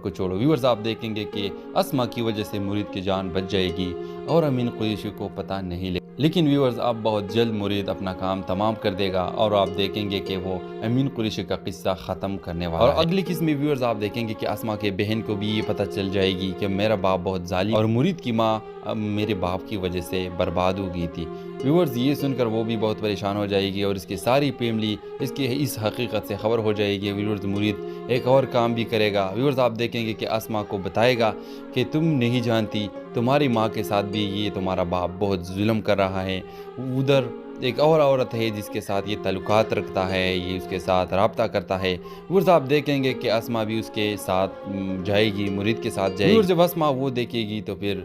کو چھوڑو ویورز آپ دیکھیں گے کہ اسما کی وجہ سے مرید کی جان بچ جائے گی اور امین قریشی کو پتہ نہیں لیکن ویورز اب بہت جلد مرید اپنا کام تمام کر دے گا اور آپ دیکھیں گے کہ وہ امین قریشی کا قصہ ختم کرنے والا ہے۔ اور اگلی قسم میں ویورز آپ دیکھیں گے کہ اسما کے بہن کو بھی یہ پتہ چل جائے گی کہ میرا باپ بہت ظالم اور مرید کی ماں میرے باپ کی وجہ سے برباد ہو گئی تھی۔ ویورز یہ سن کر وہ بھی بہت پریشان ہو جائے گی اور اس کی ساری فیملی اس حقیقت سے خبر ہو جائے گی۔ ویورز مرید ایک اور کام بھی کرے گا۔ ویورز آپ دیکھیں گے کہ اسما کو بتائے گا کہ تم نہیں جانتی تمہاری ماں کے ساتھ بھی یہ تمہارا باپ بہت ظلم کر رہا ہے۔ ادھر ایک اور عورت ہے جس کے ساتھ یہ تعلقات رکھتا ہے، یہ اس کے ساتھ رابطہ کرتا ہے۔ ویورز آپ دیکھیں گے کہ اسما بھی اس کے ساتھ جائے گی، مرید کے ساتھ جائے گی۔ جب اسما وہ دیکھے گی تو پھر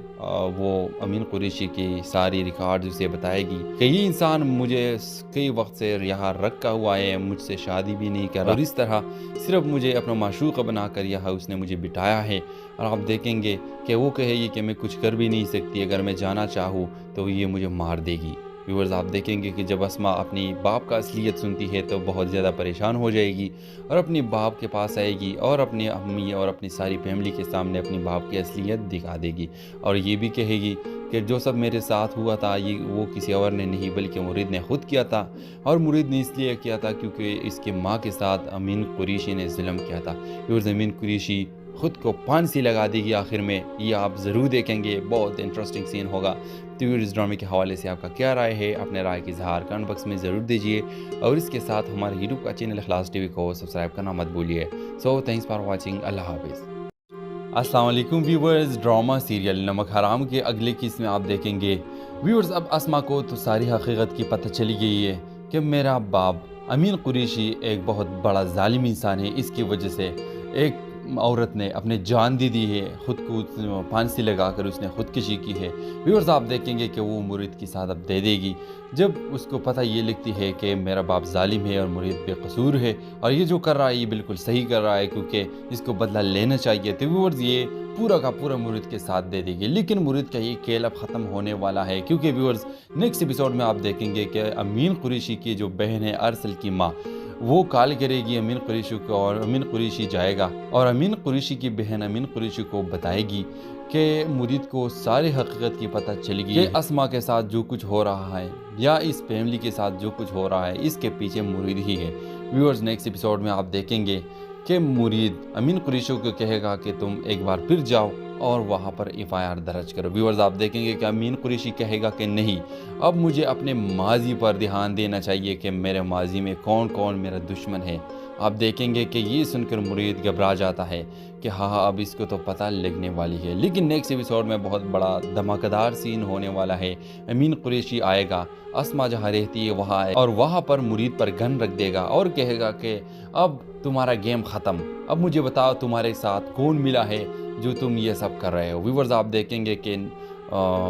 وہ امین قریشی کی ساری ریکارڈ اسے بتائے گی کہ یہ انسان مجھے کئی وقت سے یہاں رکھا ہوا ہے، مجھ سے شادی بھی نہیں کر رہا اور اس طرح صرف مجھے اپنا معشوق بنا کر یہاں اس نے مجھے بٹھایا ہے۔ اور آپ دیکھیں گے کہ وہ کہے گی کہ میں کچھ کر بھی نہیں سکتی، اگر میں جانا چاہوں تو یہ مجھے مار دے گی۔ ویورز آپ دیکھیں گے کہ جب اسما اپنی باپ کا اصلیت سنتی ہے تو بہت زیادہ پریشان ہو جائے گی اور اپنی باپ کے پاس آئے گی اور اپنی امی اور اپنی ساری فیملی کے سامنے اپنی باپ کی اصلیت دکھا دے گی اور یہ بھی کہے گی کہ جو سب میرے ساتھ ہوا تھا وہ کسی اور نے نہیں بلکہ مرید نے خود کیا تھا، اور مرید نے اس لیے کیا تھا کیونکہ اس کی ماں کے ساتھ امین قریشی نے ظلم کیا تھا۔ ویورز امین قریشی خود کو پھانسی لگا دے گی آخر میں، یہ آپ ضرور دیکھیں گے، بہت انٹرسٹنگ سین ہوگا۔ تو اس ڈرامے کے حوالے سے آپ کا کیا رائے ہے؟ اپنے رائے کی اظہار کمنٹ باکس میں ضرور دیجیے اور اس کے ساتھ ہمارے یوٹیوب کا چینل اخلاص ٹی وی کو سبسکرائب کرنا مت بھولیے۔ سو تھینکس فار واچنگ، اللہ حافظ۔ السلام علیکم ویورز، ڈرامہ سیریل نمک حرام کے اگلے قسط میں آپ دیکھیں گے ویورز اب اسما کو تو ساری حقیقت کی پتہ چلی گئی ہے کہ میرا باپ امین قریشی ایک بہت بڑا ظالم انسان ہے۔ اس کی وجہ سے ایک عورت نے اپنے جان دی ہے، خود کو پھانسی لگا کر اس نے خودکشی کی ہے۔ ویورز آپ دیکھیں گے کہ وہ مرید کی ساتھ اب دے دے گی جب اس کو پتہ یہ لگتی ہے کہ میرا باپ ظالم ہے اور مرید بے قصور ہے اور یہ جو کر رہا ہے یہ بالکل صحیح کر رہا ہے کیونکہ اس کو بدلہ لینا چاہیے۔ تو ویورز یہ پورا کا پورا مرید کے ساتھ دے دے گی، لیکن مرید کا یہ کھیل اب ختم ہونے والا ہے کیونکہ ویورز نیکسٹ ایپیسوڈ میں آپ دیکھیں گے کہ امین قریشی کی جو بہن ہے ارسل کی ماں، وہ کال کرے گی امین قریشی کو اور امین قریشی جائے گا اور امین قریشی کی بہن امین قریشی کو بتائے گی کہ مرید کو ساری حقیقت کی پتہ چلے گی کہ اسما کے ساتھ جو کچھ ہو رہا ہے یا اس فیملی کے ساتھ جو کچھ ہو رہا ہے اس کے پیچھے مرید ہی ہے۔ ویورز نیکسٹ ایپیسوڈ میں آپ دیکھیں گے کہ مرید امین قریشی کو کہے گا کہ تم ایک بار پھر جاؤ اور وہاں پر FIR درج کرو۔ ویورز آپ دیکھیں گے کہ امین قریشی کہے گا کہ نہیں، اب مجھے اپنے ماضی پر دھیان دینا چاہیے کہ میرے ماضی میں کون کون میرا دشمن ہے۔ آپ دیکھیں گے کہ یہ سن کر مرید گھبرا جاتا ہے کہ ہاں اب اس کو تو پتہ لگنے والی ہے، لیکن نیکسٹ ایپیسوڈ میں بہت بڑا دھماکہ دار سین ہونے والا ہے۔ امین قریشی آئے گا، اسما جہاں رہتی ہے وہاں آئے اور وہاں پر مرید پر گن رکھ دے گا اور کہے گا کہ اب تمہارا گیم ختم، اب مجھے بتاؤ تمہارے ساتھ کون ملا ہے جو تم یہ سب کر رہے ہو۔ ویورز آپ دیکھیں گے کہ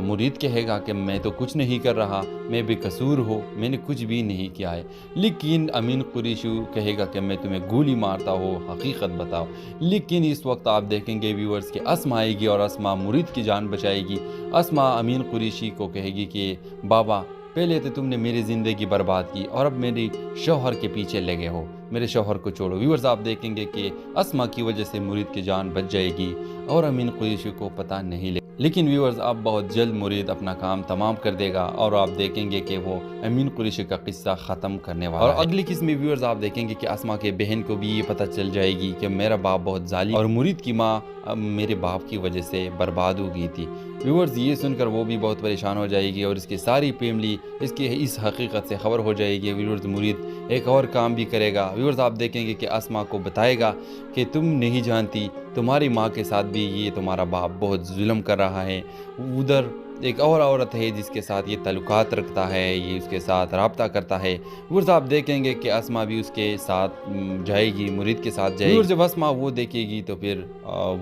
مرید کہے گا کہ میں تو کچھ نہیں کر رہا، میں بے قصور ہوں، میں نے کچھ بھی نہیں کیا ہے، لیکن امین قریشی کہے گا کہ میں تمہیں گولی مارتا ہوں، حقیقت بتاؤ۔ لیکن اس وقت آپ دیکھیں گے ویورز کہ اسما آئے گی اور اسما مرید کی جان بچائے گی۔ اسما امین قریشی کو کہے گی کہ بابا پہلے تو تم نے میری زندگی برباد کی اور اب میری شوہر کے پیچھے لگے ہو، میرے شوہر کو چھوڑو۔ ویورز آپ دیکھیں گے کہ اسما کی وجہ سے مرید کی جان بچ جائے گی اور امین قریشی کو پتہ نہیں لیکن ویورز اب بہت جلد مرید اپنا کام تمام کر دے گا اور آپ دیکھیں گے کہ وہ امین قریشی کا قصہ ختم کرنے والا ہے۔ اور اگلی قسط میں ویورز آپ دیکھیں گے کہ اسما کے بہن کو بھی یہ پتہ چل جائے گی کہ میرا باپ بہت ظالم اور مرید کی ماں میرے باپ کی وجہ سے برباد ہو گئی تھی۔ ویورز یہ سن کر وہ بھی بہت پریشان ہو جائے گی اور اس کی ساری فیملی اس حقیقت سے خبر ہو جائے گی۔ ویورز مرید ایک اور کام بھی کرے گا۔ ویورز آپ دیکھیں گے کہ اسما کو بتائے گا کہ تم نہیں جانتی تمہاری ماں کے ساتھ بھی یہ تمہارا باپ بہت ظلم کر رہا ہے۔ ادھر ایک اور عورت ہے جس کے ساتھ یہ تعلقات رکھتا ہے، یہ اس کے ساتھ رابطہ کرتا ہے۔ ویورز آپ دیکھیں گے کہ اسما بھی اس کے ساتھ جائے گی، مرید کے ساتھ جائے گی۔ ویورز جب اسما وہ دیکھے گی تو پھر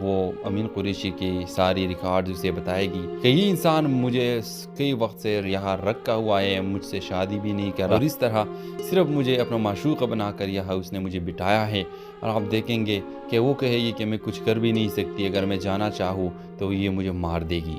وہ امین قریشی کی ساری ریکارڈ اسے بتائے گی کہ یہ انسان مجھے کئی وقت سے یہاں رکھا ہوا ہے، مجھ سے شادی بھی نہیں کر رہا اور اس طرح صرف مجھے اپنا معشوق بنا کر یہاں اس نے مجھے بٹھایا ہے۔ اور آپ دیکھیں گے کہ وہ کہے گی کہ میں کچھ کر بھی نہیں سکتی، اگر میں جانا چاہوں تو یہ مجھے مار دے گی۔